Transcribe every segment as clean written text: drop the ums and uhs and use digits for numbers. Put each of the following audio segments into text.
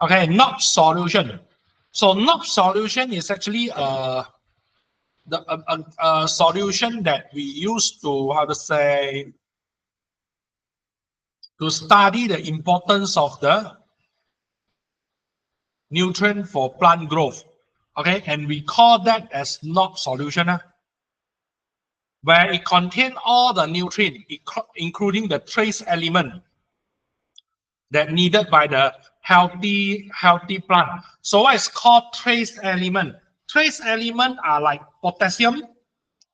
Okay, NOP solution. So NOP solution is actually a solution that we use to, how to say, to study the importance of the nutrient for plant growth. Okay, and we call that as NOP solution, where it contains all the nutrients, including the trace element that needed by the healthy plant. So what is called trace element? Trace element are like potassium.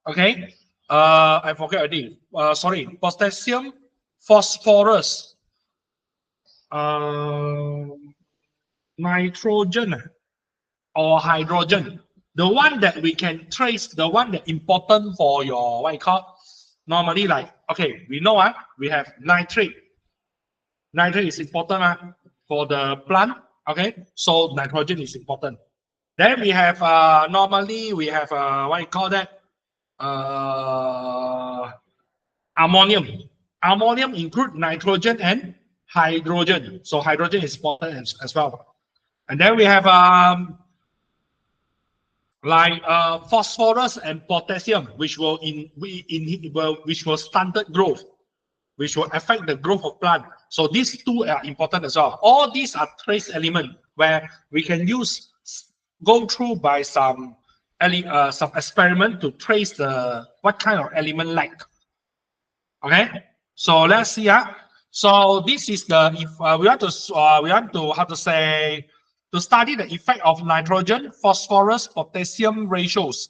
Okay, I forget already. Sorry, potassium, phosphorus, nitrogen, or hydrogen. The one that we can trace, the one that important for your what you call normally, like, okay, we know we have nitrate. Nitrate is important for the plant. Okay, so nitrogen is important. Then we have normally we have what you call that, ammonium. Ammonium include nitrogen and hydrogen. So hydrogen is important as well. And then we have like phosphorus and potassium, which will which will stunted growth, which will affect the growth of plant. So these two are important as well. All these are trace elements where we can go through by some experiment to trace the what kind of element like. Okay, so let's see. So this is the, if we want to how to say, to study the effect of nitrogen, phosphorus, potassium ratios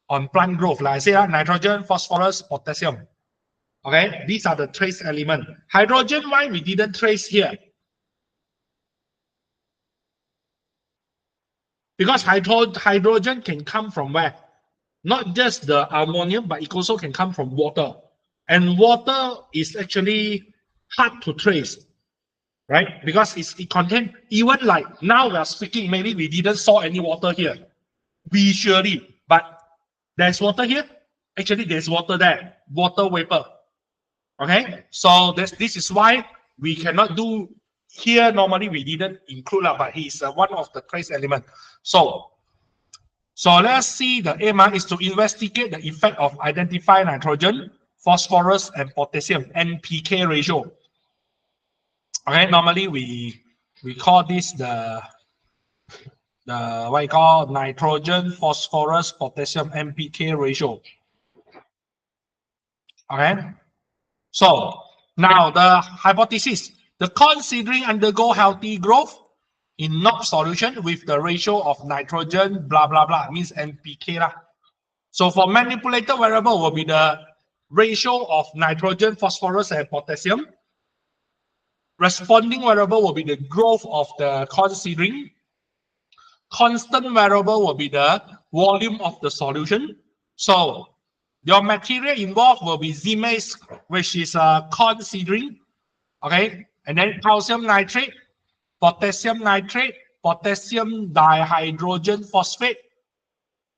on plant growth. Like I say, nitrogen, phosphorus, potassium. Okay, these are the trace element. Hydrogen, why we didn't trace here? Because hydrogen can come from where? Not just the ammonium, but it also can come from water. And water is actually hard to trace, right? Because it contains, even like now we are speaking, maybe we didn't saw any water here visually, but there's water here. Actually, there's water there, water vapor. Okay, so this is why we cannot do here. Normally we didn't include, but he's one of the trace element. So let's see, the aim is to investigate the effect of identify nitrogen, phosphorus, and potassium NPK ratio. Okay, normally we call this the what you call nitrogen, phosphorus, potassium NPK ratio. Okay, so now the hypothesis: the corn seedling undergo healthy growth in NOP solution with the ratio of nitrogen blah blah blah, means NPK lah. So for manipulated variable will be the ratio of nitrogen, phosphorus, and potassium. Responding variable will be the growth of the corn seedling. Constant variable will be the volume of the solution. So your material involved will be Z-maize, which is a corn seedling. Okay, and then calcium nitrate, potassium nitrate, potassium dihydrogen phosphate.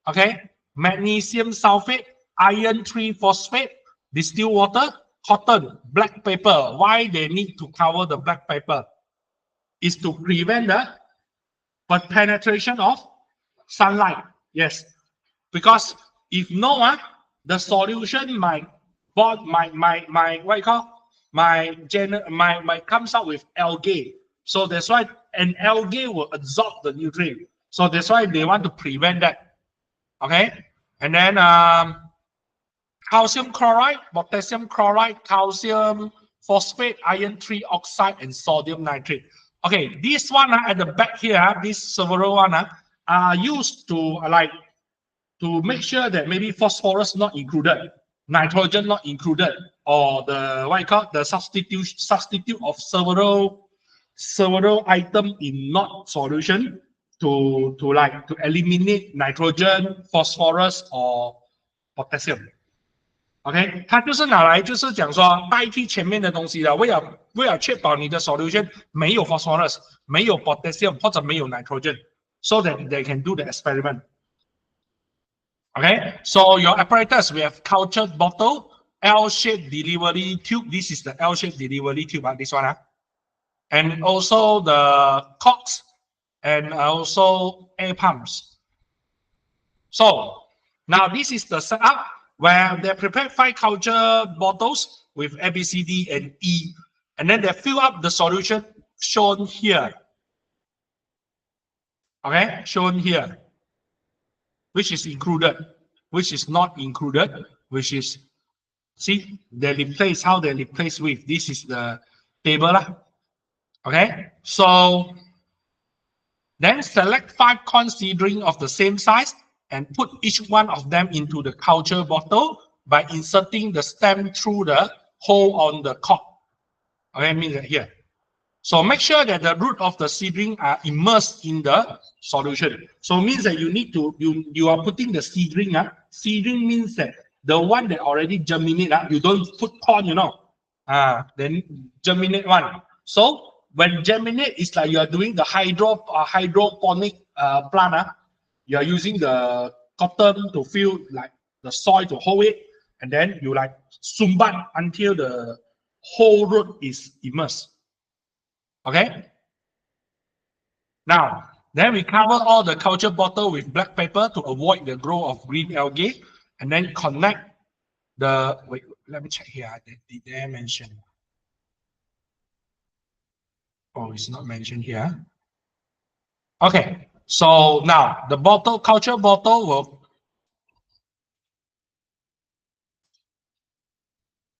Okay, magnesium sulfate, iron 3 phosphate, distilled water, cotton, black paper. Why they need to cover the black paper? Is to prevent the penetration of sunlight. Yes, because if no, the solution might what you call might comes out with algae. So that's why an algae will absorb the nutrient. So that's why they want to prevent that. Okay, and then calcium chloride, potassium chloride, calcium phosphate, iron 3 oxide, and sodium nitrate. Okay, this one at the back here, this several one are used to to make sure that maybe phosphorus not included, nitrogen not included, or the what you call the substitute of several item in NOP solution to eliminate nitrogen, phosphorus, or potassium. OK， 它就是拿来就是讲说代替前面的东西的，为了确保你的 solution 没有 phosphorus、没有 potassium 或者没有 nitrogen，so that they can do the experiment. OK, so your apparatus, we have cultured bottle, L-shaped delivery tube. This is the L-shaped delivery tube, this one. And also the corks, and also air pumps. So now this is the setup where they prepare 5 culture bottles with A, B, C, D, and E, and then they fill up the solution shown here. Okay, shown here, which is included, which is not included, which is, see, they replace, how they replace with, this is the table. Okay, so then select 5 corn seedling of the same size and put each one of them into the culture bottle by inserting the stem through the hole on the cork. Okay, means that here. So make sure that the root of the seedling are immersed in the solution. So it means that you need to, you are putting the seedling. Seedling means that the one that already germinate, you don't put corn, you know. Then germinate one. So when germinate, it's like you are doing the hydroponic plant. You are using the cotton to fill like the soil to hold it, and then you like sumbat until the whole root is immersed. Okay. Now, then we cover all the culture bottle with black paper to avoid the growth of green algae, and then connect the, wait, let me check here. Did they mention? Oh, it's not mentioned here. Okay, so now the bottle, culture bottle will,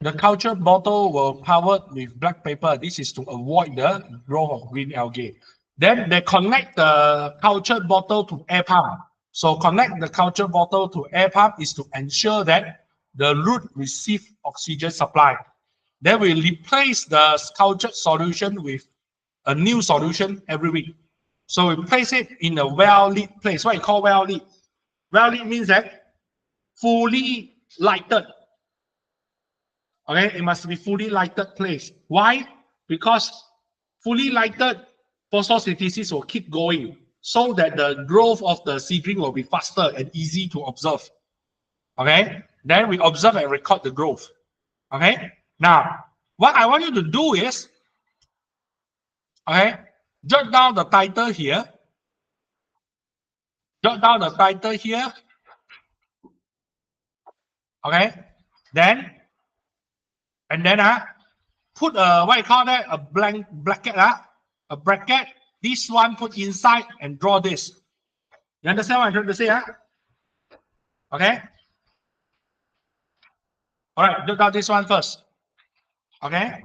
the culture bottle will covered with black paper. This is to avoid the growth of green algae. Then they connect the culture bottle to air pump. So connect the culture bottle to air pump is to ensure that the root receive oxygen supply. Then we replace the cultured solution with a new solution every week. So we place it in a well-lit place. What you call well-lit? Well-lit means that fully lighted. Okay, it must be fully lighted place. Why? Because fully lighted photosynthesis will keep going so that the growth of the seedling will be faster and easy to observe. Okay, then we observe and record the growth. Okay, now what I want you to do is, okay, jot down the title here. Jot down the title here. Okay, then and then put a, what you call that, a blank bracket, a bracket. This one put inside and draw this. You understand what I'm trying to say? Okay. All right, look at this one first. Okay.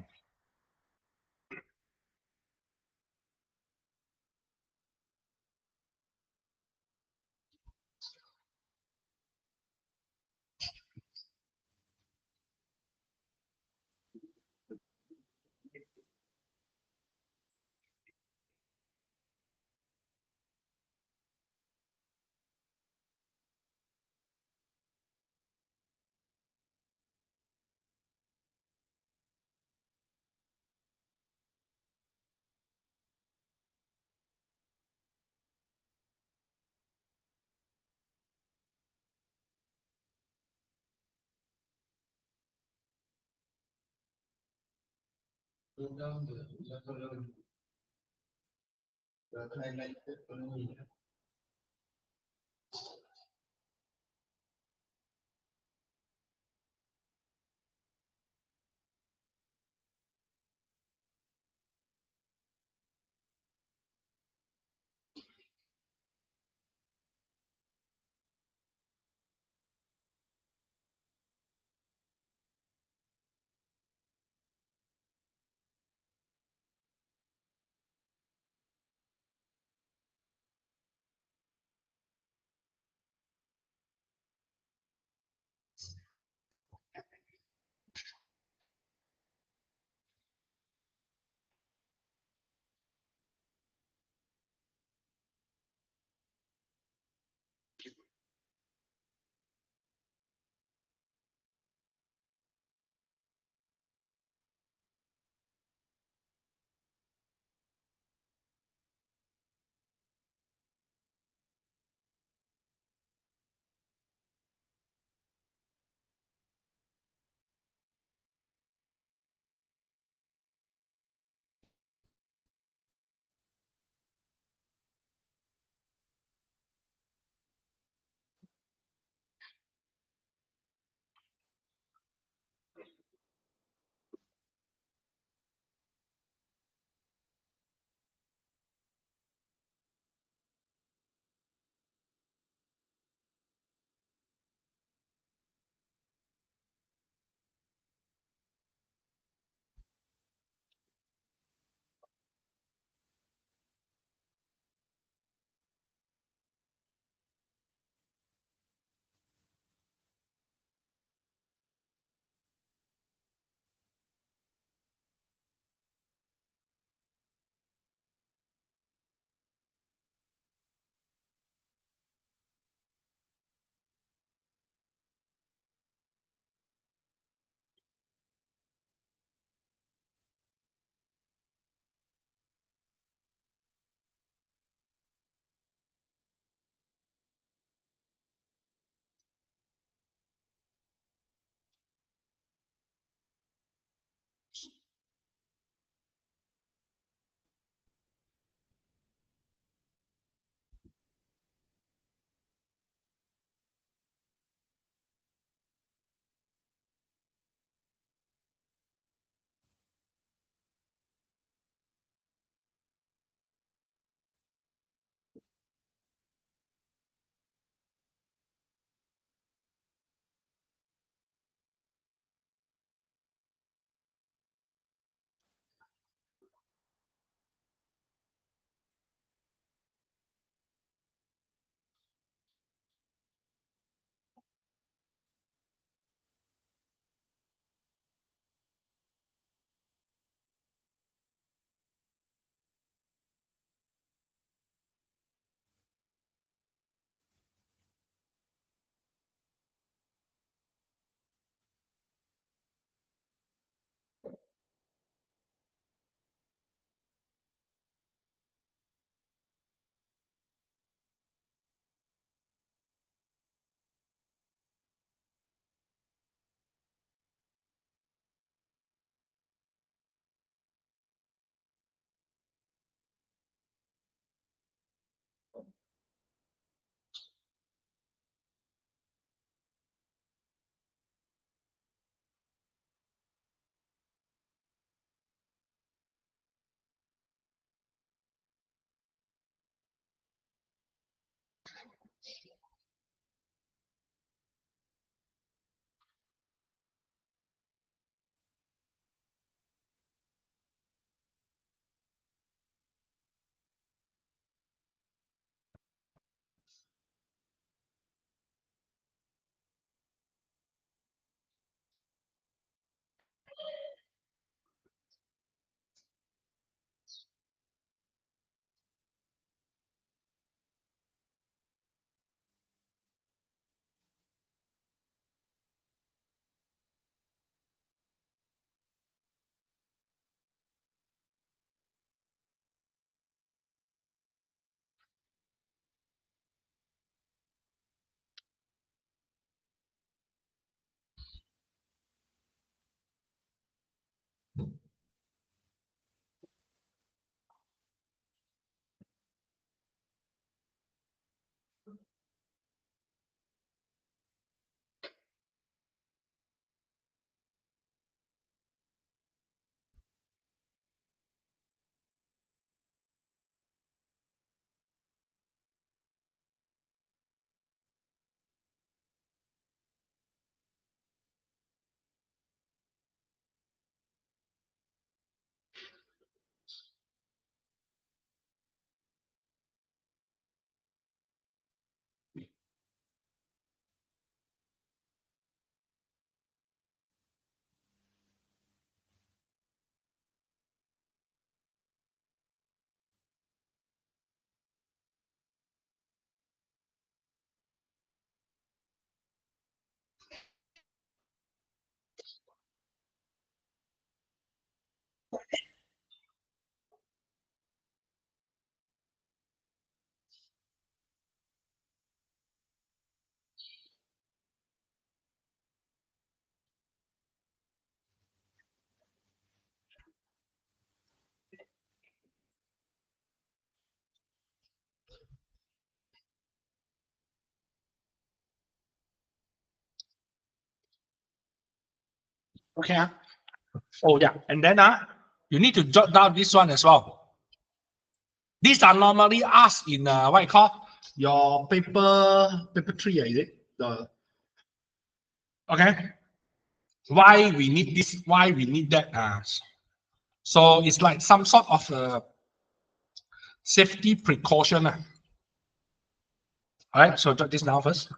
Okay. Oh yeah, and then you need to jot down this one as well. These are normally asked in what you call your paper 3, is it? Okay. Why we need this? Why we need that? So it's like some sort of safety precaution. All right. So jot this down first.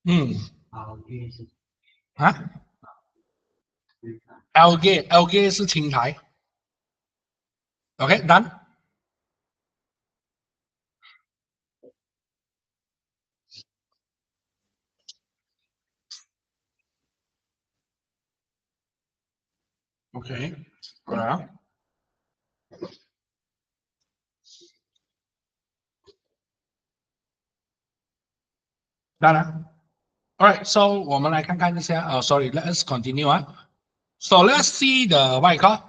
Hmm. Huh? Algae 是青苔。Okay, done. Okay. Yeah. Done. All right. So 我们来看看一下。Sorry. Let us continue. So let's see the what you call.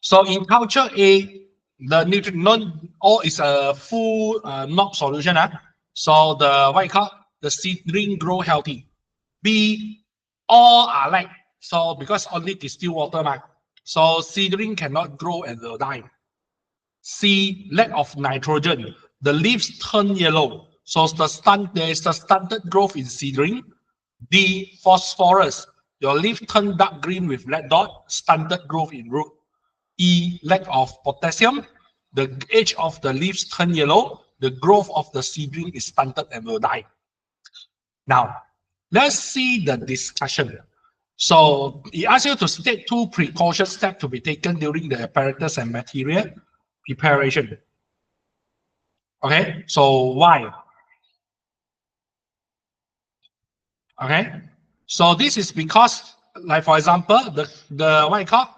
So in culture A, the nutrient all is a full NOx solution. So the what you call the seedling grow healthy. B, all are like so because only distilled water, so seedling cannot grow and will die. C, lack of nitrogen. The leaves turn yellow. So there is the stunted growth in seedling. D, phosphorus. Your leaf turn dark green with red dot, stunted growth in root. E, lack of potassium. The edge of the leaves turn yellow. The growth of the seedling is stunted and will die. Now, let's see the discussion. So he asks you to state 2 precaution steps to be taken during the apparatus and material preparation. Okay, so why? Okay, so this is because, like for example, the what you call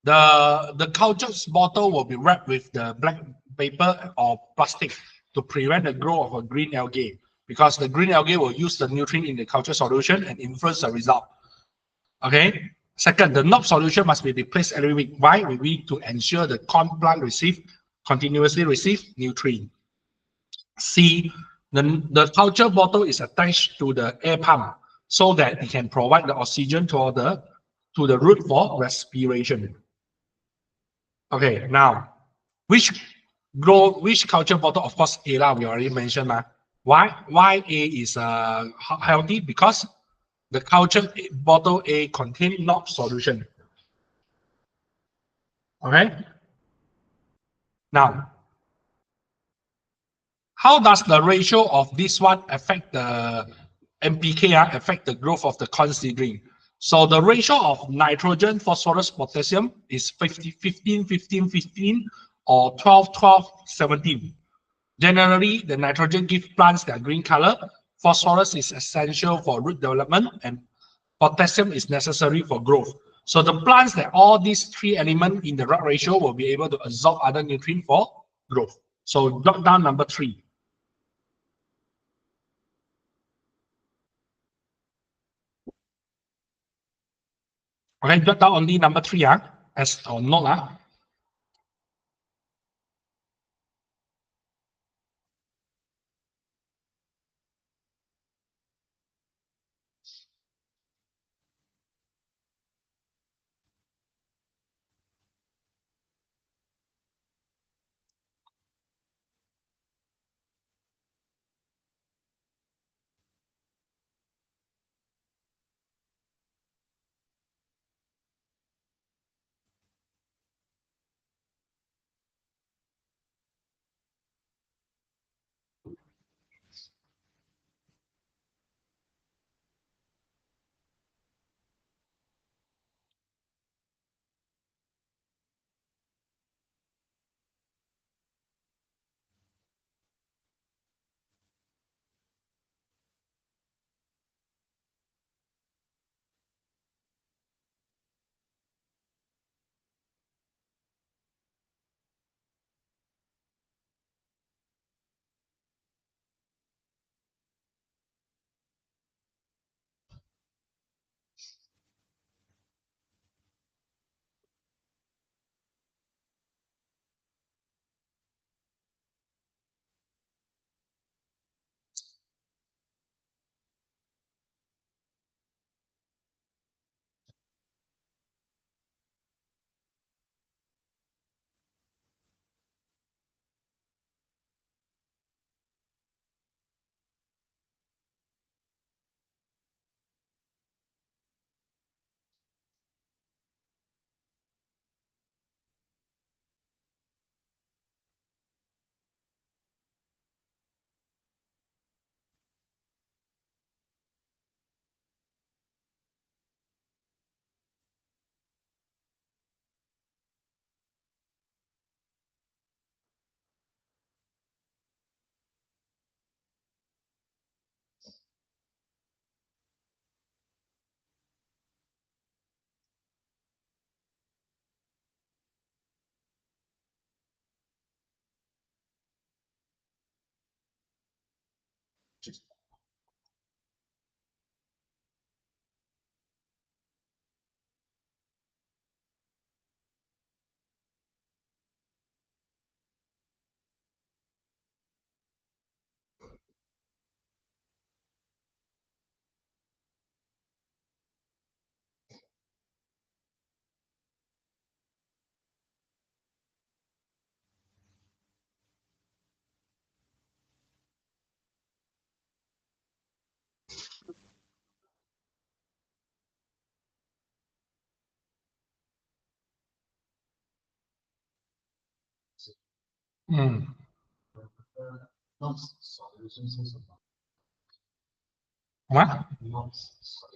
the culture bottle will be wrapped with the black paper or plastic to prevent the growth of a green algae, because the green algae will use the nutrient in the culture solution and influence the result. Okay. Second, the NOx solution must be replaced every week. Why? We need to ensure the corn plant continuously receive nutrient. C, the culture bottle is attached to the air pump so that it can provide the oxygen to the root for respiration. Okay, now which culture bottle? Of course, A we already mentioned. Why A is healthy? Because the culture bottle A contains NOx solution. Okay. Now, how does the ratio of this one affect the NPK, affect the growth of the corn seedling? So the ratio of nitrogen, phosphorus, potassium is 15, 15, 15, or 12, 12, 17. Generally, the nitrogen gives plants their green color. Phosphorus is essential for root development, and potassium is necessary for growth. So the plants that all these three elements in the right ratio will be able to absorb other nutrients for growth. So jot down number 3. Okay, jot down only number 3 as or note.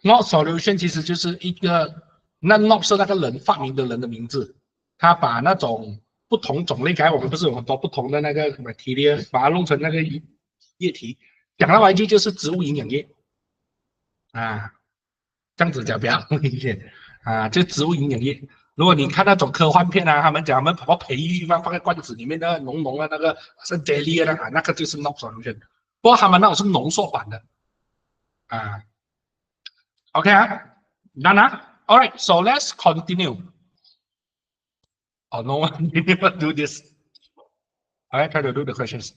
Not solution 其实就是一个，那 Not 是那个人发明的人的名字，他把那种不同种类，刚才我们不是有很多不同的那个 material，把它弄成那个液体，讲到来句就是植物营养液啊，这样子讲比较明显啊，就植物营养液。如果你看那种科幻片他们讲他们把培育放在罐子里面的浓浓的那个是 jelly 的那个就是 Not solution，不过他们那种是浓缩版的啊。OK done All right, so let's continue. Oh, no one did ever do this. All right, try to do the questions.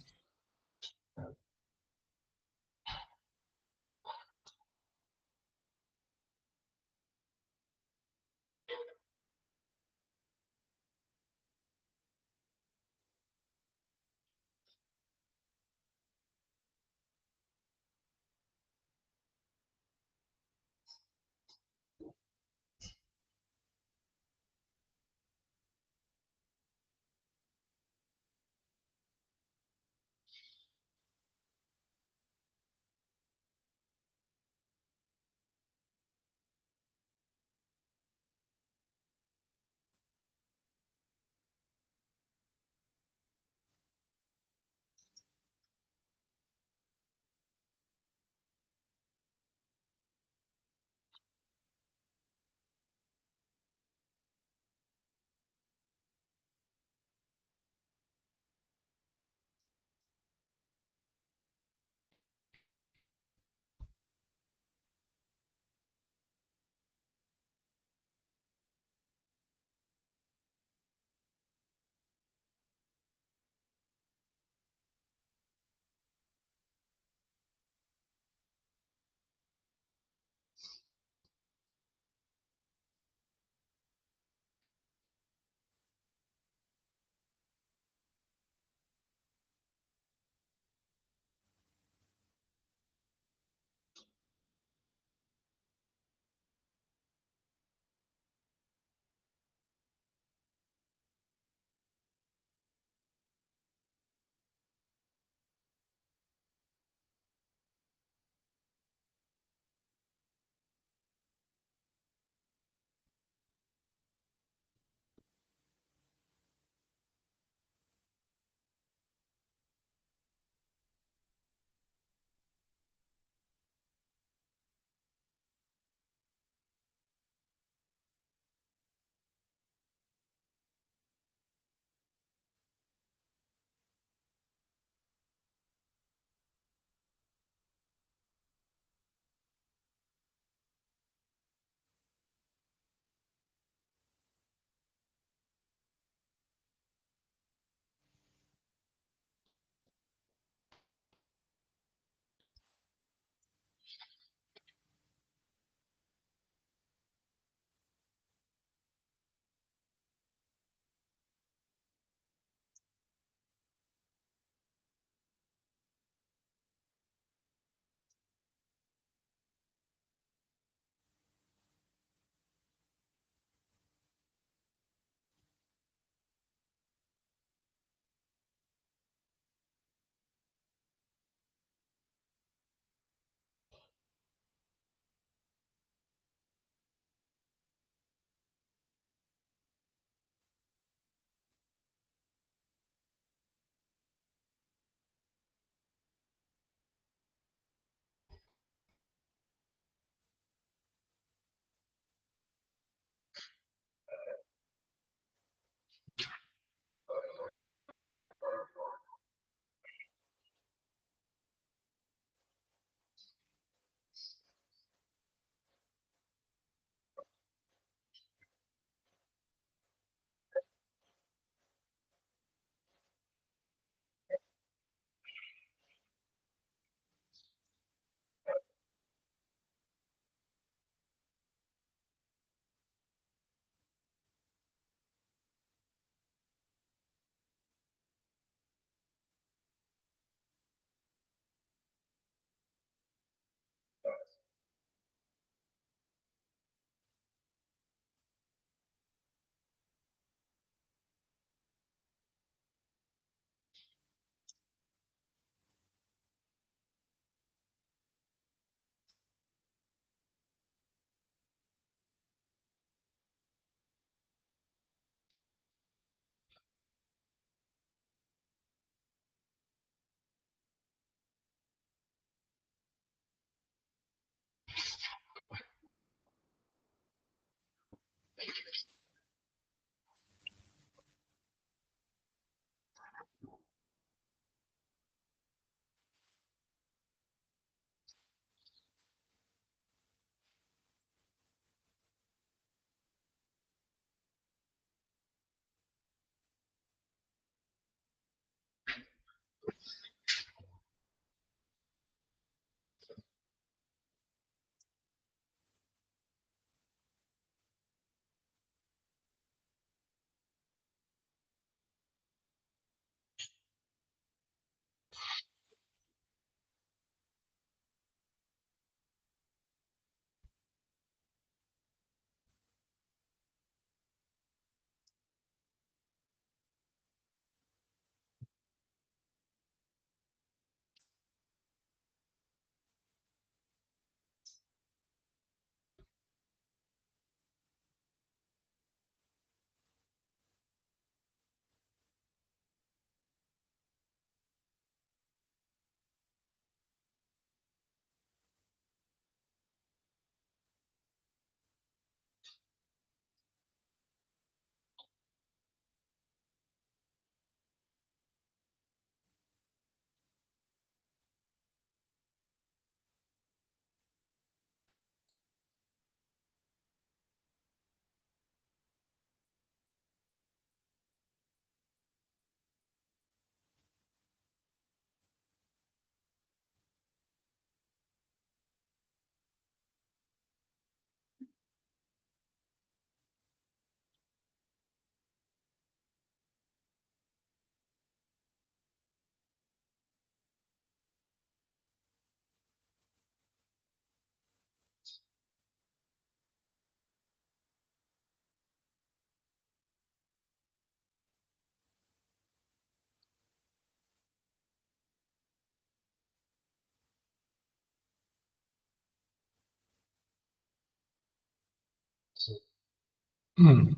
嗯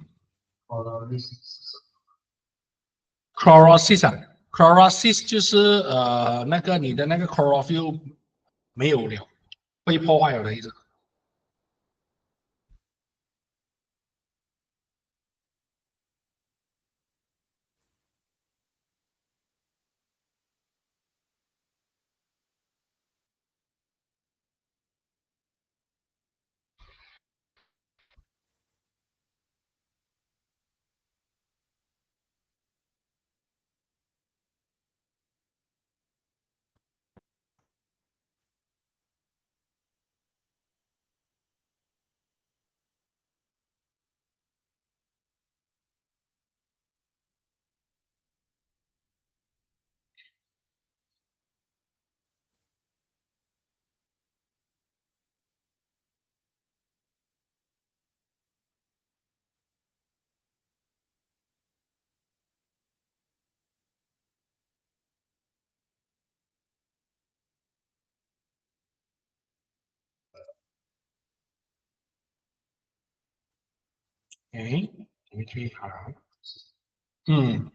，chlorosis 啊，chlorosis 就是那个你的那个 chlorophyll 没有了，被破坏了的意思。哎，你可以好，嗯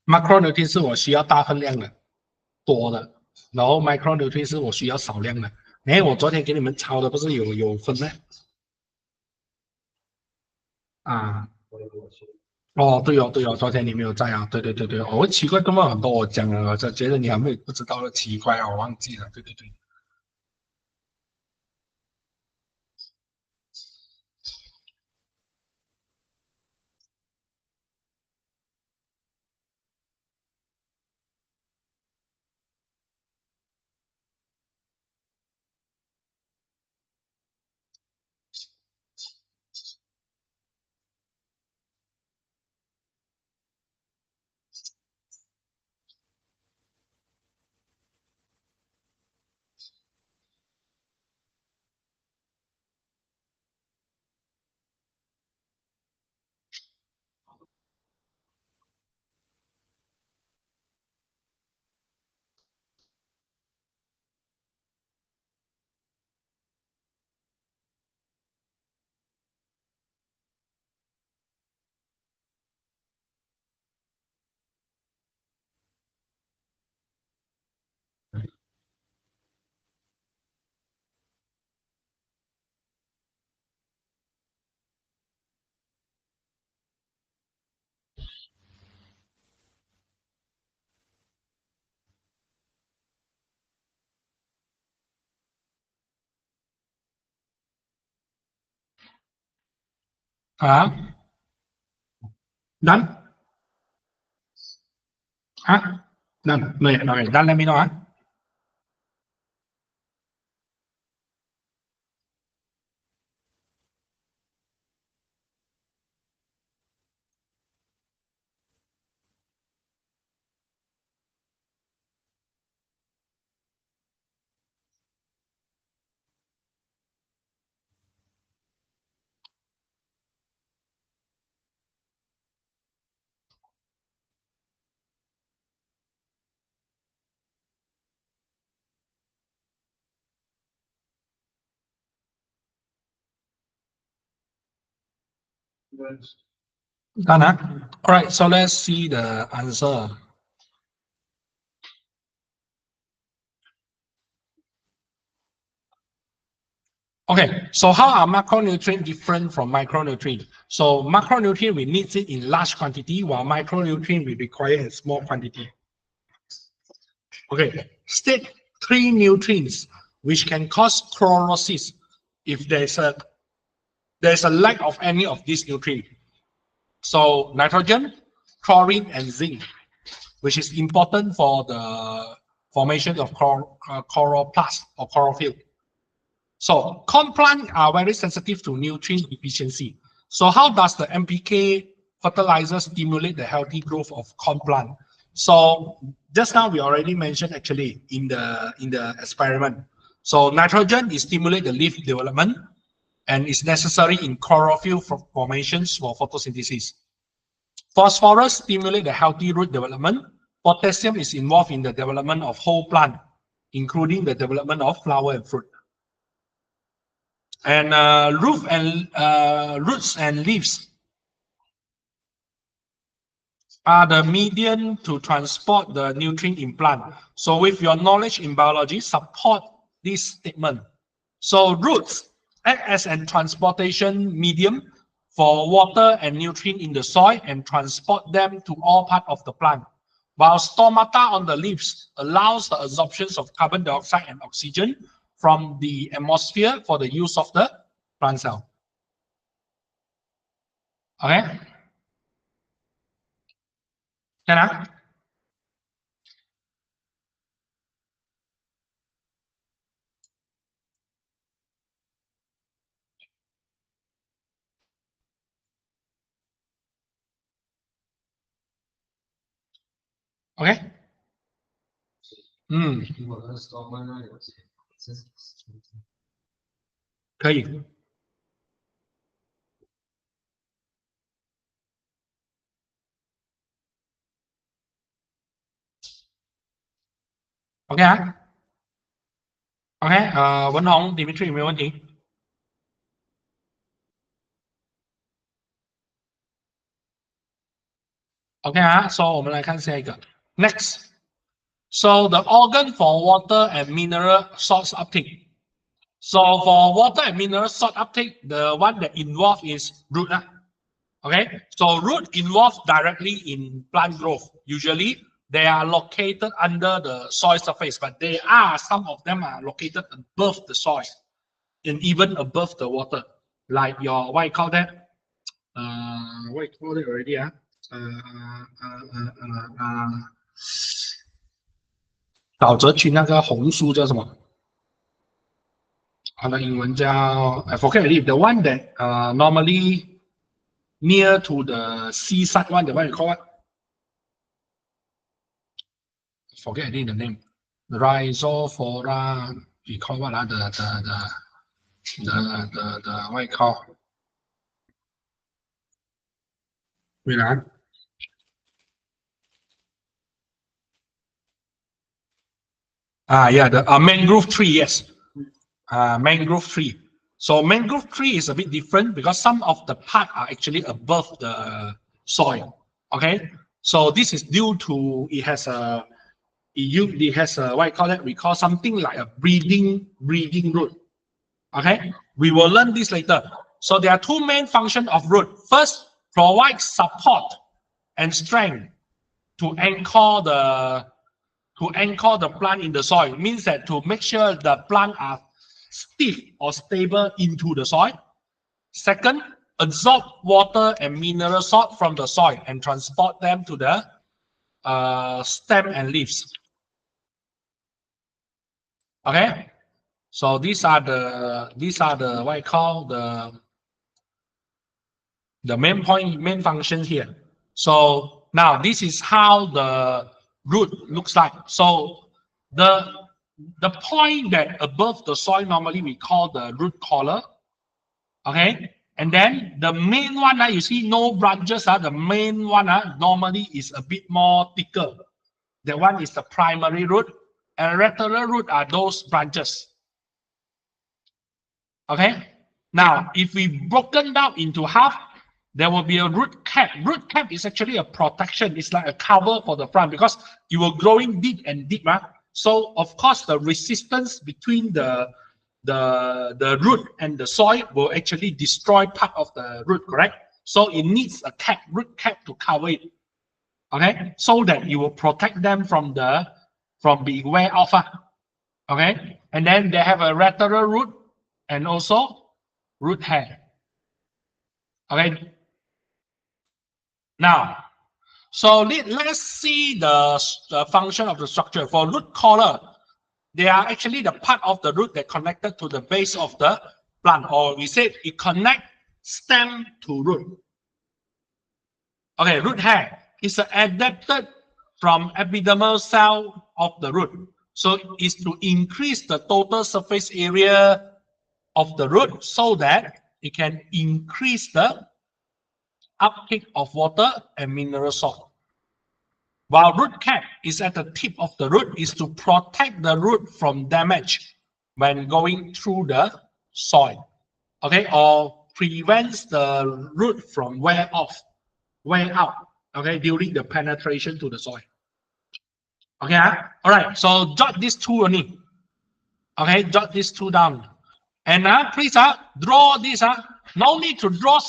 ，macronutrient 是我需要大分量的，多的，然后 micronutrient 是我需要少量的。哎，我昨天给你们抄的不是有分呢？啊，哦，对哦，对哦，昨天你没有在啊？对对对对，哦我奇怪，根本很多我讲了，我就觉得你还没有不知道的，奇怪啊，我忘记了。对对对， Hả? Done? Hả? Done. Rồi, done, let me know. Hả? Done, huh? All right, so let's see the answer. Okay, so how are macronutrients different from micronutrient? So macronutrient, we need it in large quantity, while micronutrient we require in small quantity. Okay, state 3 nutrients which can cause chlorosis if there's a lack of any of these nutrients. So nitrogen, chlorine, and zinc, which is important for the formation of chloroplast or chlorophyll. So corn plants are very sensitive to nutrient deficiency. So how does the NPK fertilizer stimulate the healthy growth of corn plant? So just now we already mentioned actually in the experiment. So nitrogen is stimulate the leaf development and is necessary in chlorophyll formations for photosynthesis. Phosphorus stimulate the healthy root development. Potassium is involved in the development of whole plant, including the development of flower and fruit. And roots and leaves are the medium to transport the nutrient in plant. So with your knowledge in biology, support this statement. So roots act as a transportation medium for water and nutrient in the soil and transport them to all parts of the plant. While stomata on the leaves allows the absorption of carbon dioxide and oxygen from the atmosphere for the use of the plant cell. Okay? Can I? Okay? 可以。OK 啊？OK，文宏 Dimitri 有没有问题？OK 啊，so 我们来看下一个 ，next。So the organ for water and mineral salt uptake. So for water and mineral salt uptake, the one that involved is root. Okay, so root involved directly in plant growth. Usually they are located under the soil surface, but some of them are located above the soil and even above the water. Like your what you call that? What you call it already? 沼泽群那个红树叫什么？它的英文叫 I forget already. The one that normally near to the seaside one, the one you call what? Forget already the name. The rhizophora. You call what? The what you call? Wait, yeah, the mangrove tree. Yes, mangrove tree. So mangrove tree is a bit different because some of the part are actually above the soil. Okay, so this is due to it has a what you call that? We call something like a breathing root. Okay, we will learn this later. So there are two main functions of root. First, provide support and strength to anchor the plant in the soil. It means that to make sure the plant are stiff or stable into the soil. Second, absorb water and mineral salt from the soil and transport them to the stem and leaves. Okay, so these are the what I call the main functions here. So now this is how the root looks like. So the point that above the soil normally we call the root collar. Okay, and then the main one, you see no branches, the main one normally is a bit more thicker. That one is the primary root, and lateral root are those branches. Okay, now if we broken down into half, there will be a root cap. Root cap is actually a protection. It's like a cover for the plant because you will growing deep and deep. So of course the resistance between the root and the soil will actually destroy part of the root, correct? So it needs a cap, root cap to cover it. Okay, so that you will protect them from being wear off. Okay, and then they have a lateral root and also root hair. Okay, now so let's see the function of the structure. For root collar, they are actually the part of the root that connected to the base of the plant, or we say it connect stem to root. Okay, root hair is adapted from epidermal cell of the root. So it's to increase the total surface area of the root so that it can increase the uptake of water and mineral salt. While root cap is at the tip of the root, is to protect the root from damage when going through the soil, okay, or prevents the root from wear out, okay, during the penetration to the soil. Okay, all right, so jot these two only. Okay, jot these two down. And please draw this. No need to draw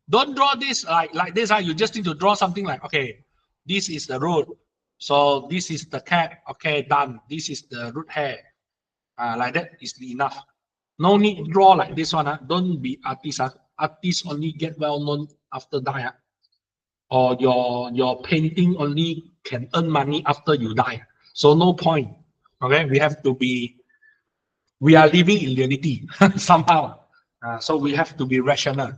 don't draw this like this. You just need to draw something like, okay, this is the root. So this is the cap. Okay, done. This is the root hair. Like that is enough. No need to draw like this one. Don't be artist. Artists only get well known after die. Or your painting only can earn money after you die. So no point. Okay, we are living in reality somehow. So we have to be rational.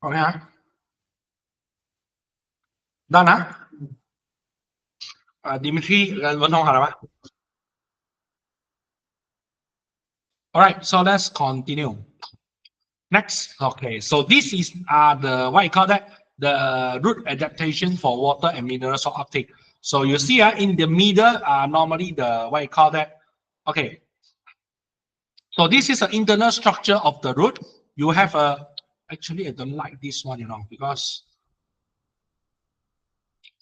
Okay, done. Dimitri, all right, so let's continue. Next, okay, so this is the what you call that, the root adaptation for water and mineral salt uptake. So you see in the middle normally the what you call that. Okay, so this is the internal structure of the root. You have actually I don't like this one, because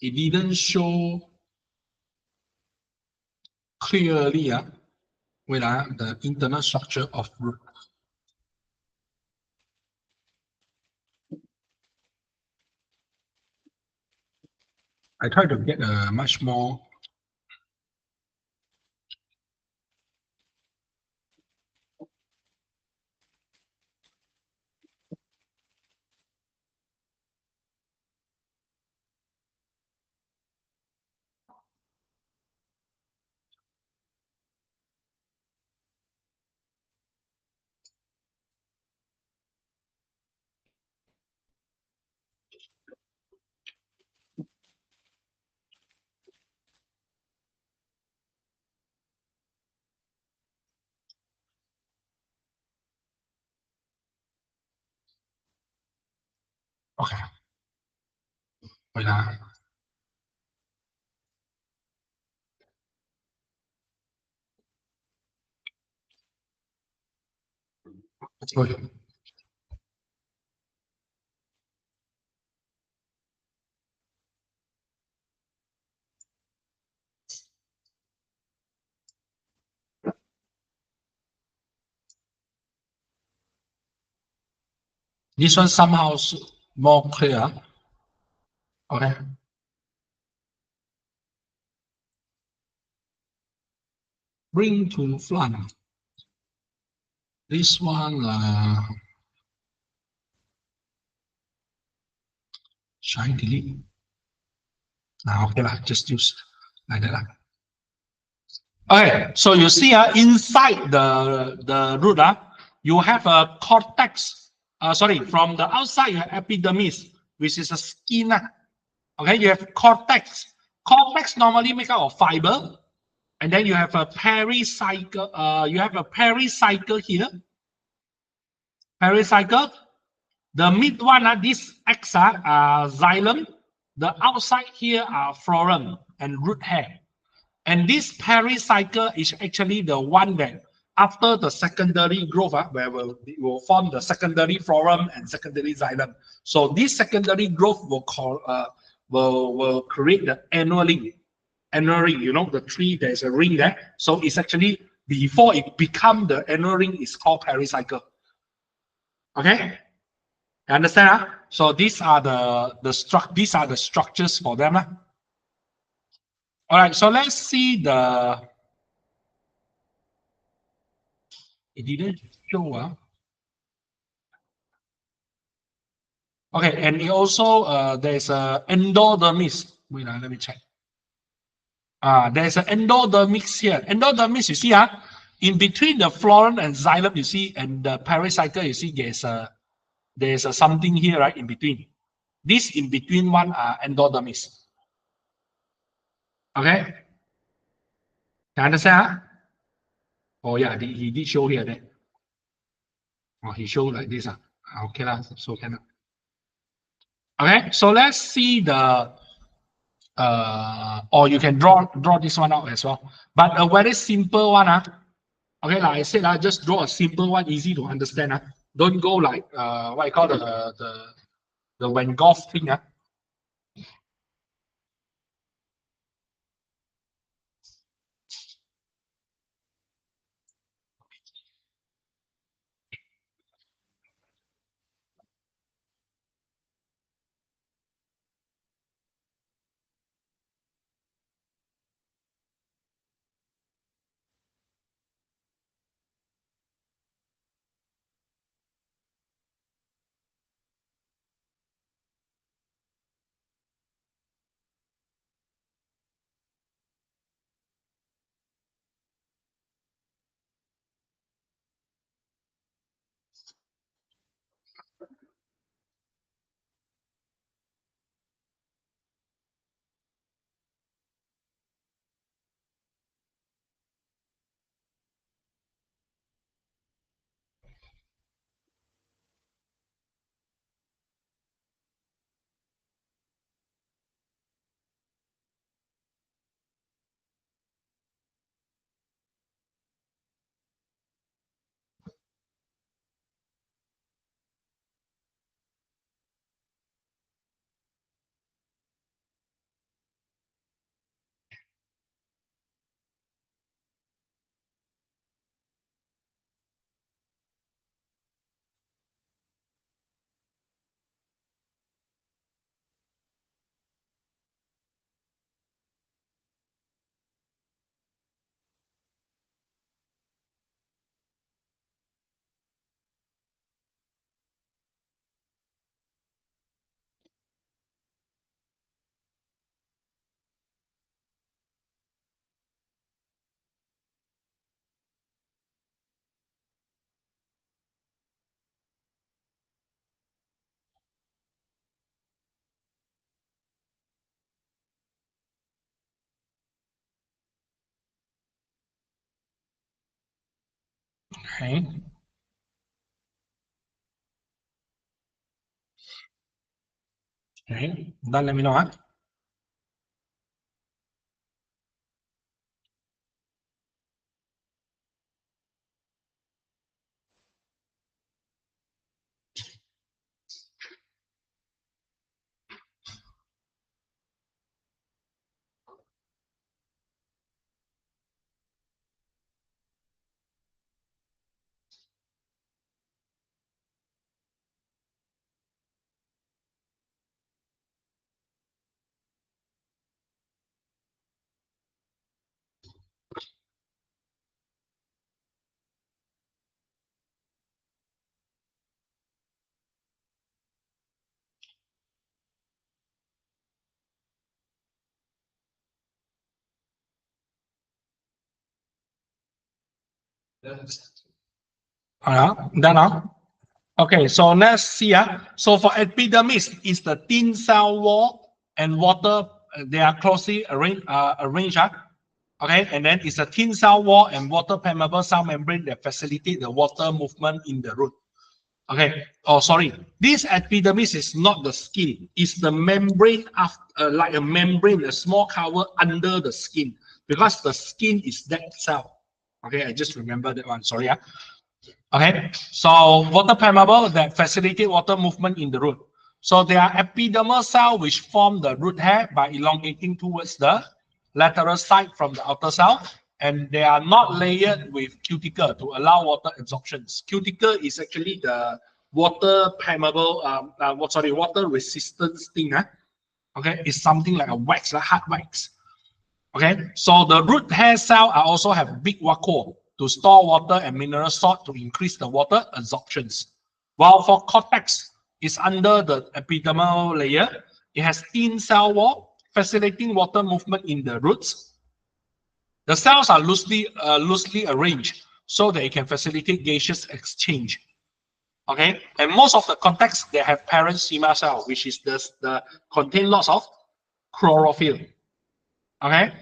it didn't show clearly the internal structure of root. I try to get a much more okay. Wait lah. Let's go here. This one somehow more clear. Okay. Bring to front. This one, shall I delete? Okay lah, just use like that lah. Okay, so you see inside the root you have a cortex. Sorry, from the outside you have epidermis, which is a skin. Okay, you have cortex. Cortex normally make up of fiber, and then you have a pericycle. You have a pericycle here. Pericycle. The mid one, this X xylem. The outside here are florum and root hair. And this pericycle is actually the one that after the secondary growth, where it will form the secondary florum and secondary xylem. So this secondary growth will create the annual ring. Annual ring, you know, the tree, there's a ring there. So it's actually before it become the annual ring, is called pericycle. Okay, you understand? So these are these are the structures for them. All right, so let's see the. It didn't show. Okay, and it also there's a endodermis. Wait, let me check. There's an endodermis here. Endodermis, you see, in between the florum and xylem, you see, and the pericycle, you see, there's a something here, right, in between. This in between one endodermis. Okay, you understand? Oh yeah, he did show here. Then. Oh, he showed like this. Okay, so can. Okay, so let's see the. Or you can draw this one out as well. But a very simple one. Okay, like I said, just draw a simple one, easy to understand. Don't go like what I call the Van Gogh thing. Okay. Okay. Then let me know. Huh? Done now. Okay, so let's see. So for epidermis, is the thin cell wall and water, they are closely arranged. Okay, and then it's a thin cell wall and water permeable cell membrane that facilitate the water movement in the root. Okay, oh, sorry. This epidermis is not the skin. It's the membrane, like a membrane, a small cover under the skin, because the skin is that cell. Okay, I just remember that one. Sorry. Okay, so water permeable that facilitate water movement in the root. So they are epidermal cell which form the root hair by elongating towards the lateral side from the outer cell, and they are not layered with cuticle to allow water absorptions. Cuticle is actually the water permeable, water resistance thing. Okay, it's something like a wax, like hard wax. Okay, so the root hair cell also have big vacuole to store water and mineral salt to increase the water absorptions. While for cortex is under the epidermal layer, it has thin cell wall facilitating water movement in the roots. The cells are loosely arranged so that it can facilitate gaseous exchange. Okay, and most of the cortex they have parenchyma cell, which is the contain lots of chlorophyll. Okay.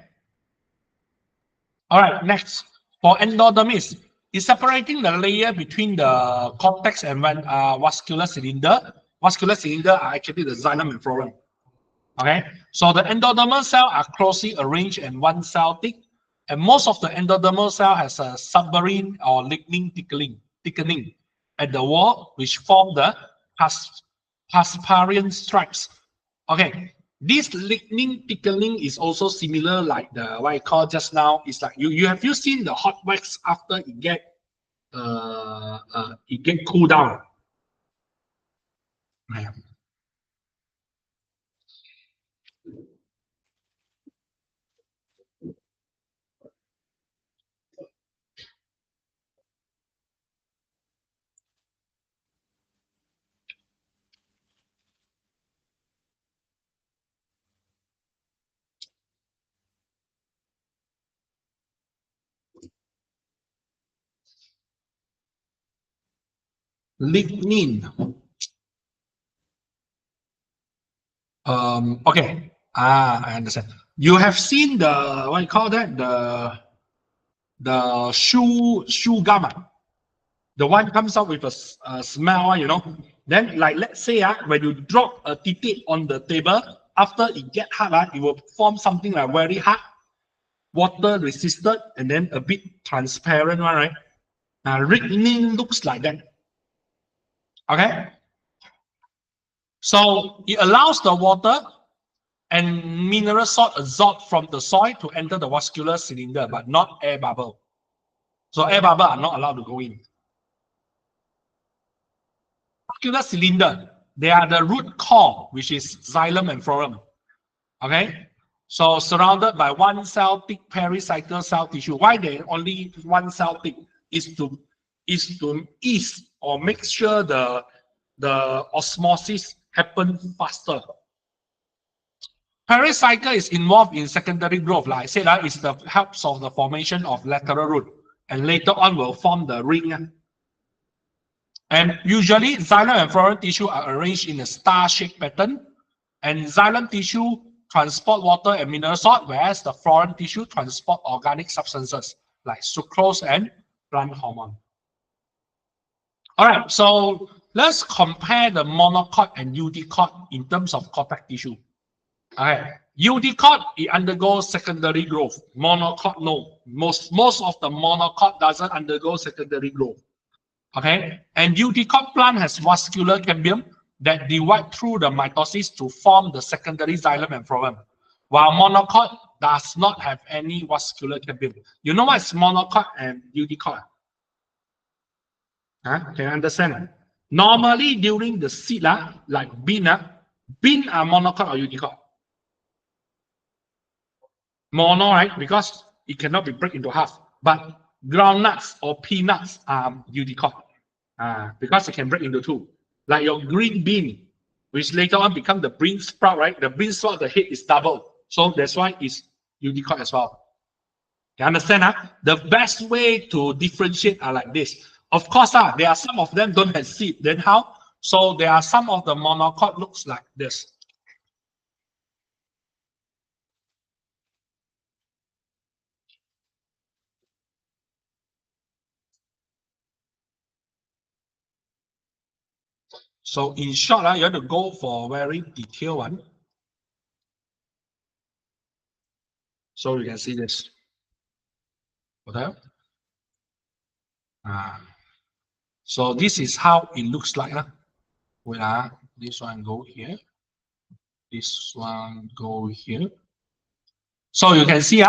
All right, next, for endodermis, is separating the layer between the cortex and vascular cylinder. Vascular cylinder are actually the xylem and phloem. Okay, so the endodermal cell are closely arranged and one cell thick, and most of the endodermal cell has a submarine or lignin thickening at the wall, which form the Casparian stripes. Okay, this lignin thickening is also similar like the what I call just now. It's like you have you seen the hot wax after it get cooled down. Yeah. Lignin. Okay. I understand. You have seen the what you call that, the shoe gum, the one comes out with a smell, Then like let's say when you drop a ticket on the table, after it get hard, it will form something like very hard, water resistant, and then a bit transparent one, right? Lignin looks like that. Okay. So it allows the water and mineral salt absorbed from the soil to enter the vascular cylinder, but not air bubble. So air bubble are not allowed to go in. Vascular cylinder, they are the root core, which is xylem and phloem. Okay, so surrounded by one cell thick pericycle cell tissue. Why they only one cell thick? Is to ease or make sure the osmosis happen faster. Pericycle is involved in secondary growth. Like I said, it's the helps of the formation of lateral root, and later on will form the ring. And usually, xylem and phloem tissue are arranged in a star-shaped pattern, and xylem tissue transport water and mineral salt, whereas the phloem tissue transport organic substances like sucrose and plant hormone. All right, so let's compare the monocot and udicot in terms of cortex tissue. Okay, udicot it undergoes secondary growth. Monocot no. Most of the monocot doesn't undergo secondary growth. Okay, and udicot plant has vascular cambium that divide through the mitosis to form the secondary xylem and phloem, while monocot does not have any vascular cambium. You know what is monocot and udicot? Huh? Can you understand? Normally during the seed, like bean are monocot or udicot? Mono, right? Because it cannot be break into half. But groundnuts or peanuts are udicot. Because it can break into two. Like your green bean, which later on become the bean sprout, right? The bean sprout, the head is double. So that's why it's udicot as well. You understand? The best way to differentiate are like this. Of course, there are some of them don't have seed. Then how? So there are some of the monocot looks like this. So in short, you have to go for a very detailed one. So you can see this. Okay. So this is how it looks like. Wait, this one go here. This one go here. So you can see,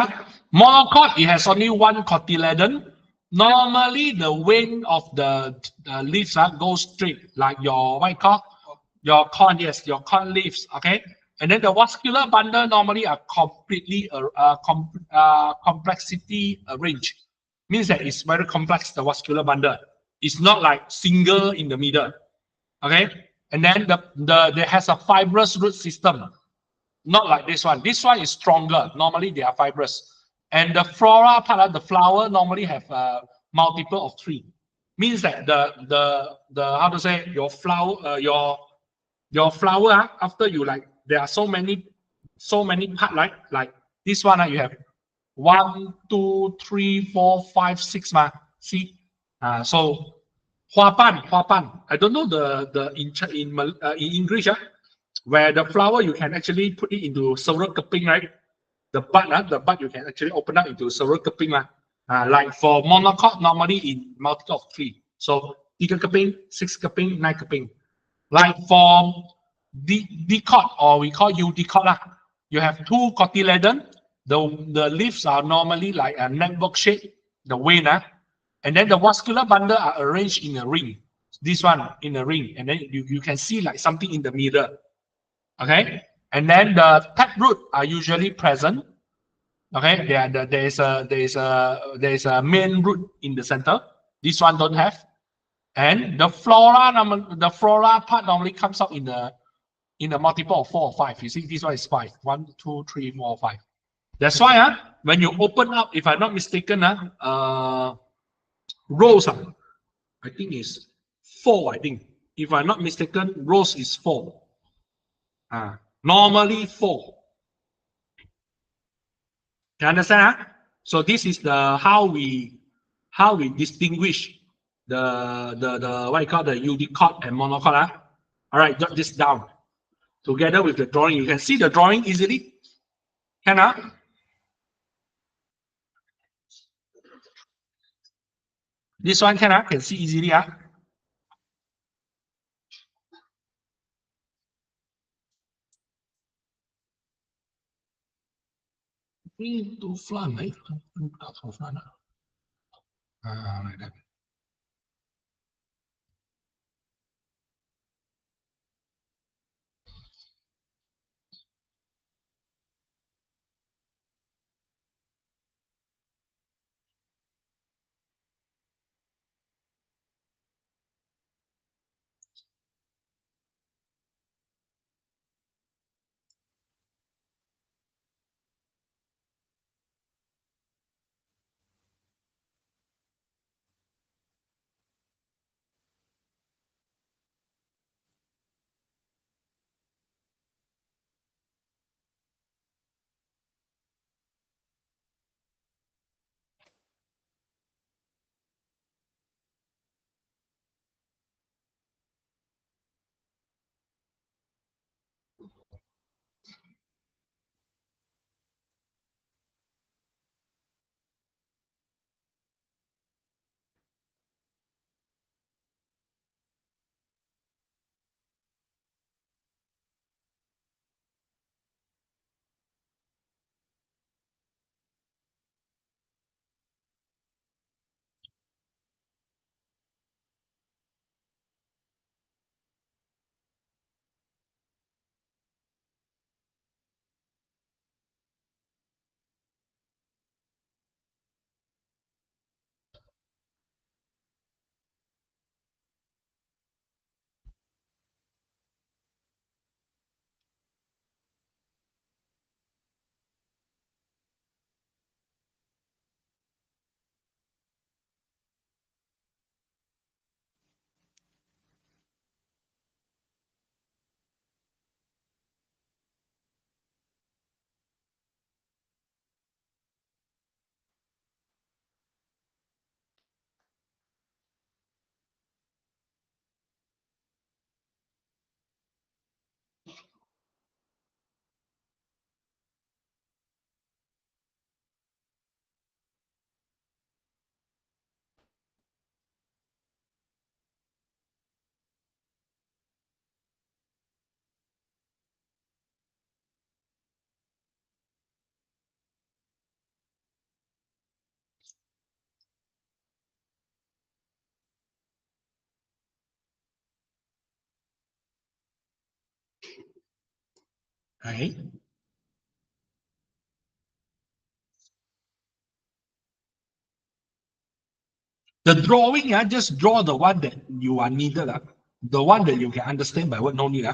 monocot, it has only one cotyledon. Normally, the vein of the leaves goes straight, like your what you call your corn, yes, your corn leaves, okay? And then the vascular bundle normally are completely complexity arranged. Means that it's very complex, the vascular bundle. It's not like single in the middle, okay? And then there has a fibrous root system. Not like this one. This one is stronger. Normally they are fibrous. And the flora part, the flower normally have a multiple of three. Means that the how to say your flower your flower after you like there are so many part like this one you have 1, 2, 3, 4, 5, 6 see so 花瓣 I don't know the in English where the flower you can actually put it into several cupping, right? The bud you can actually open up into several cupping. Like for monocot, normally in multiple of three. So 3 cupping, 6 cupping, 9 cupping. Like for dicot or we call udicot, you have 2 cotyledon. The leaves are normally like a network shape, the vein, and then the vascular bundle are arranged in a ring. This one in a ring, and then you can see like something in the middle. Okay, and then the taproot are usually present. Okay, there is a main root in the center. This one don't have, and the flora part normally comes out in the multiple of 4 or 5. You see, this one is 5. 1, 2, 3, 4, 5. That's why when you open up, if I'm not mistaken, rows I think is 4. I think if I'm not mistaken, rows is 4. Normally 4. You understand? So this is the how we distinguish the what you call the udicot and monocot. All right, jot this down together with the drawing. You can see the drawing easily. Can this one can see easily. Into flan, right? Like that. Right? The drawing, just draw the one that you are needed. The one that you can understand by word, no need.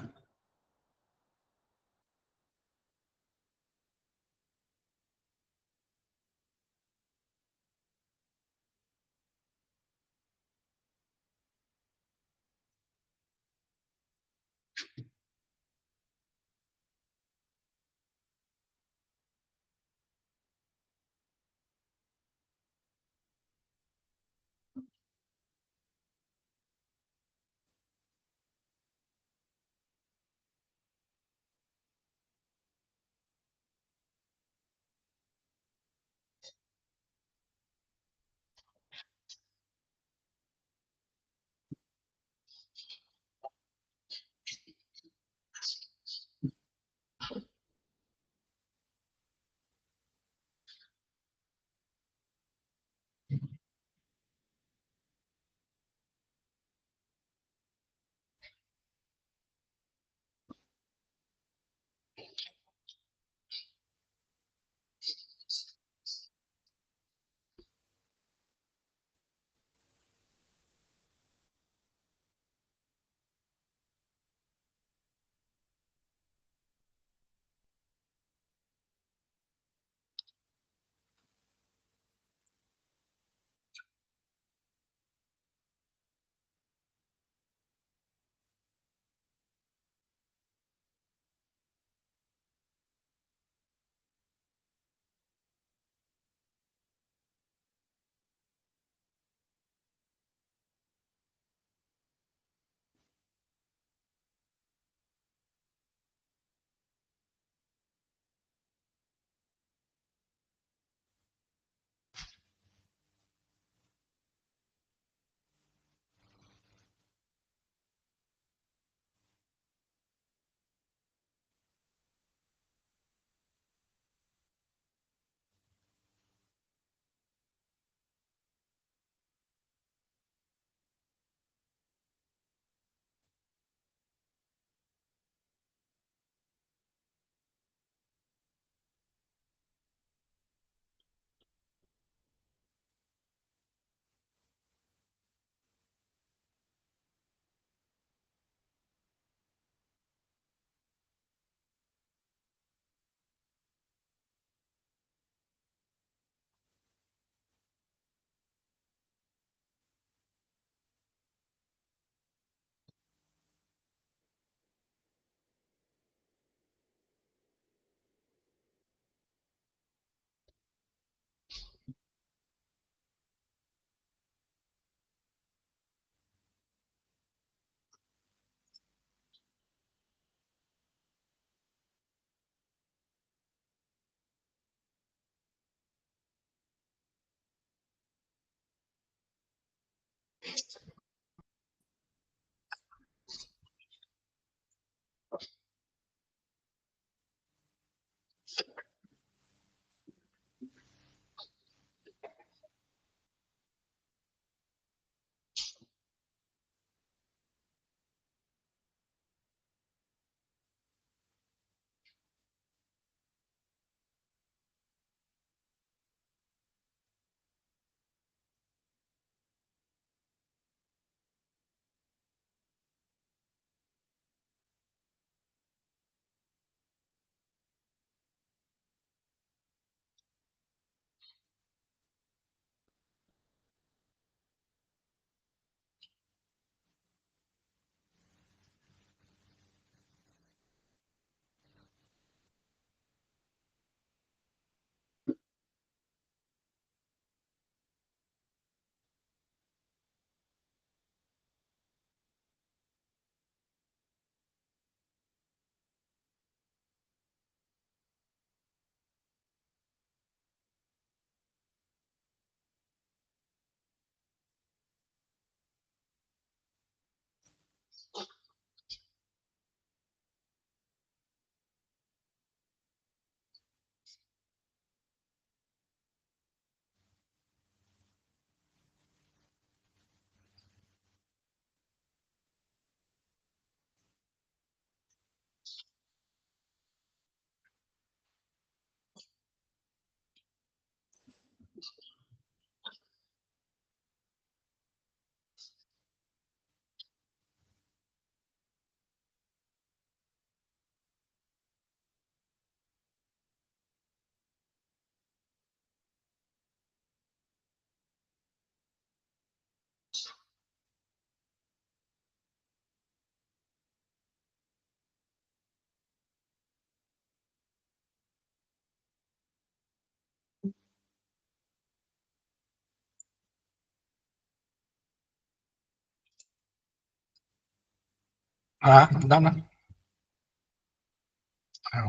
Đáp đó.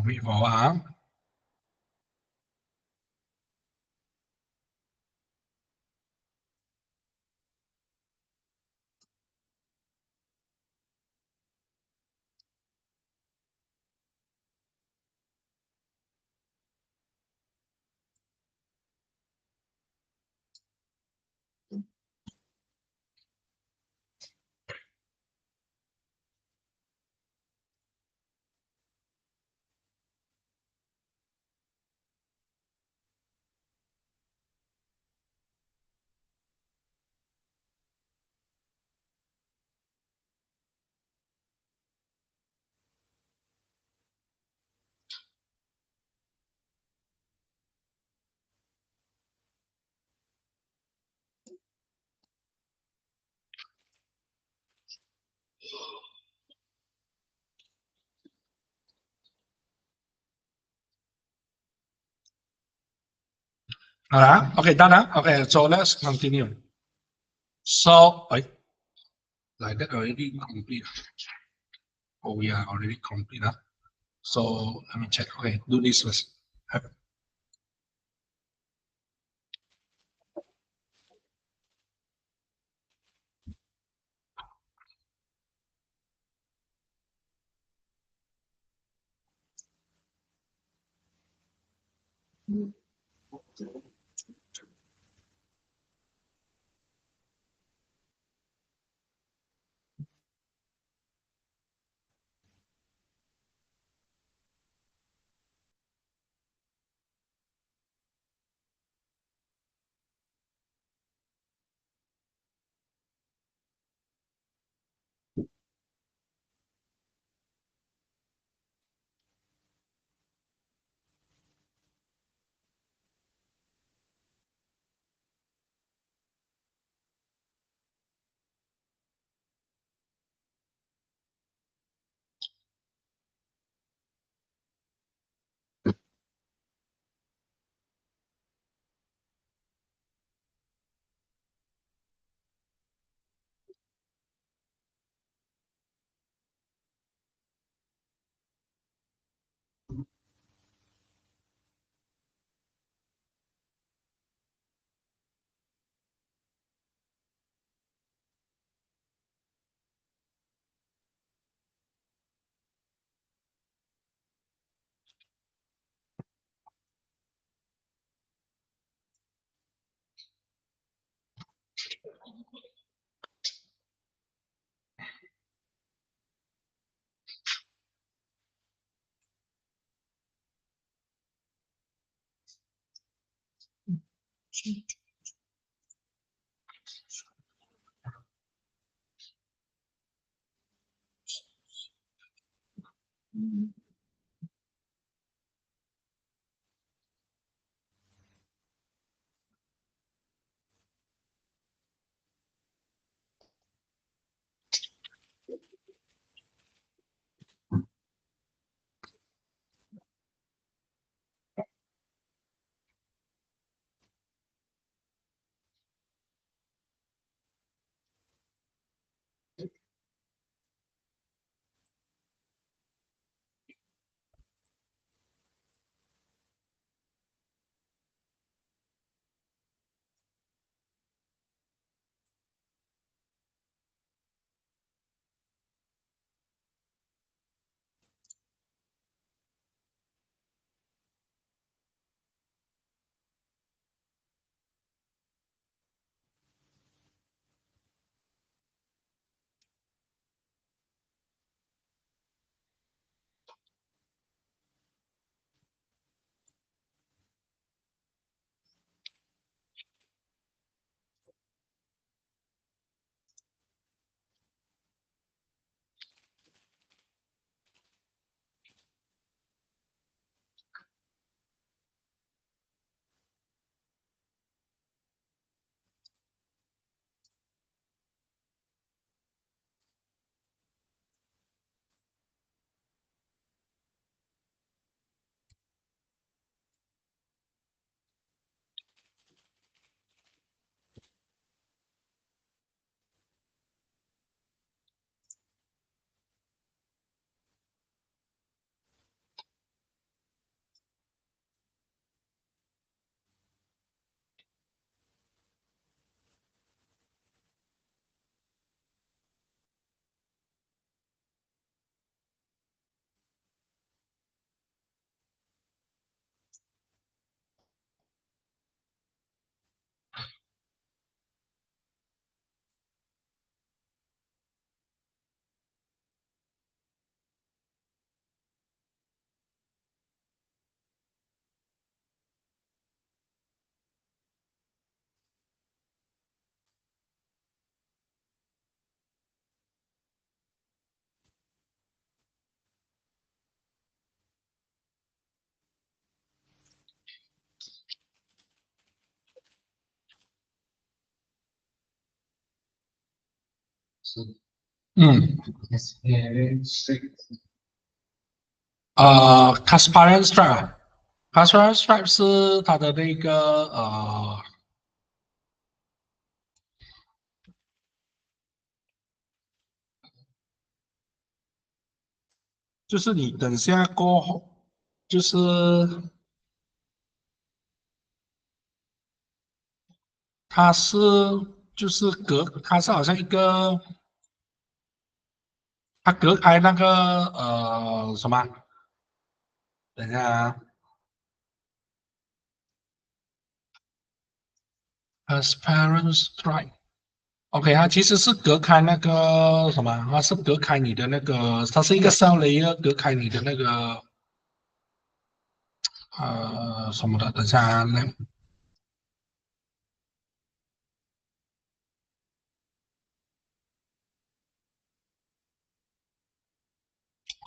Vị võ hả? Okay, done. Okay, so let's continue. So, like that already complete. Oh yeah, already complete. So let me check. Okay, do this first. 嗯，transparent stripe 啊，transparent stripe 是它的那个就是你等下过后，就是它是就是它是好像一个，它隔开那个什么？等一下啊，transparent stripe。OK，它其实是隔开那个什么，它是隔开你的那个，它是一个 cell layer 隔开你的那个什么的。等一下啊，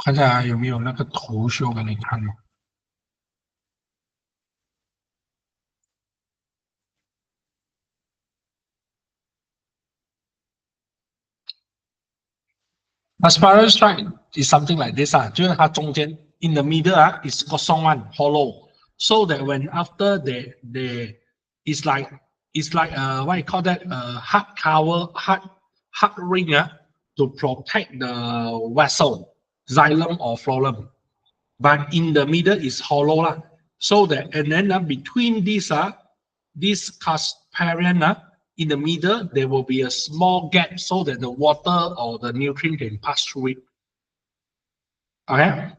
看一下有没有那个图秀给你看哦。A spiral strike is something like this 啊，就是它中间 in the middle 啊 is kosong one hollow, so that when after they it's like what you call that hard cover hard ring to protect the vessel xylem or phloem, but in the middle is hollow lah, so that and then between this transparent in the middle there will be a small gap so that the water or the nutrient can pass through it. Okay.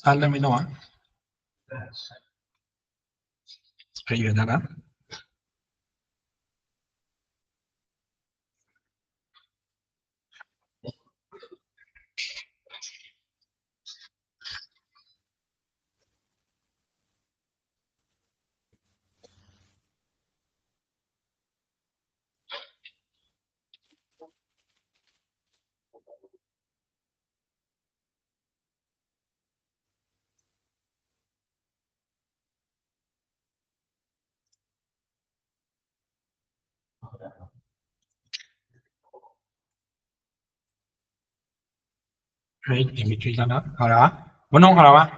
let me know 啊，可以的呢。可以，你们注意看呢。好了啊，我弄好了吗？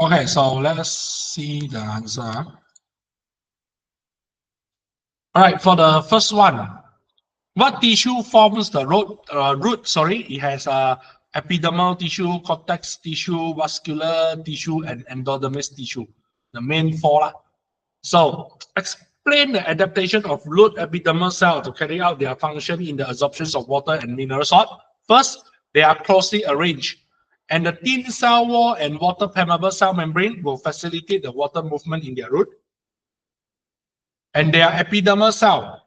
Okay, so let's see the answer. All right, for the first one, what tissue forms the root? Sorry, it has epidermal tissue, cortex tissue, vascular tissue, and endodermis tissue. The main four. So explain the adaptation of root epidermal cell to carry out their function in the absorption of water and mineral salt. First, they are closely arranged, and the thin cell wall and water permeable cell membrane will facilitate the water movement in their root. And they are epidermal cell,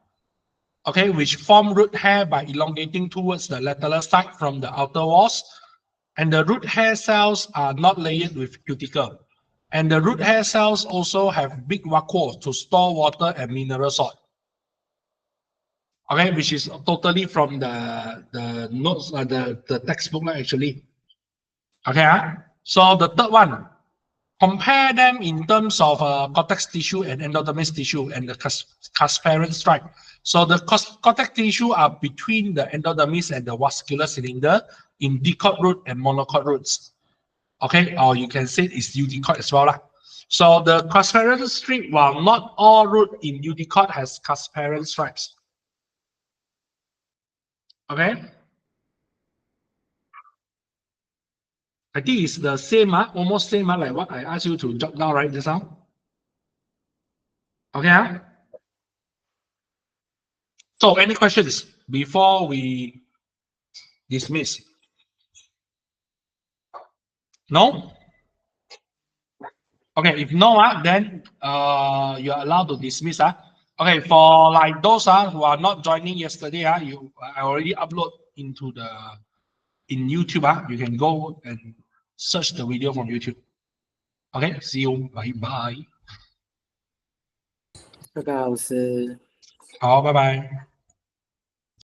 okay, which form root hair by elongating towards the lateral side from the outer walls. And the root hair cells are not layered with cuticle. And the root hair cells also have big vacuoles to store water and mineral salt. Okay, which is totally from the notes, the textbook actually. Okay, so the third one, compare them in terms of cortex tissue and endodermis tissue and the transparent stripe. So the cortex tissue are between the endodermis and the vascular cylinder in dicot root and monocot roots. Okay, or you can say it's eudicot as well. So the transparent strip, while not all root in eudicot has transparent stripes. Okay. I think it's the same, almost same, like what I asked you to jot down right just now. Okay. So any questions before we dismiss? No? Okay, if no, then you're allowed to dismiss. Okay, for like those who are not joining yesterday, I already upload into in YouTube. You can go and search the video from YouTube. Okay, see you. Bye bye. 拜拜，老师。好，拜拜。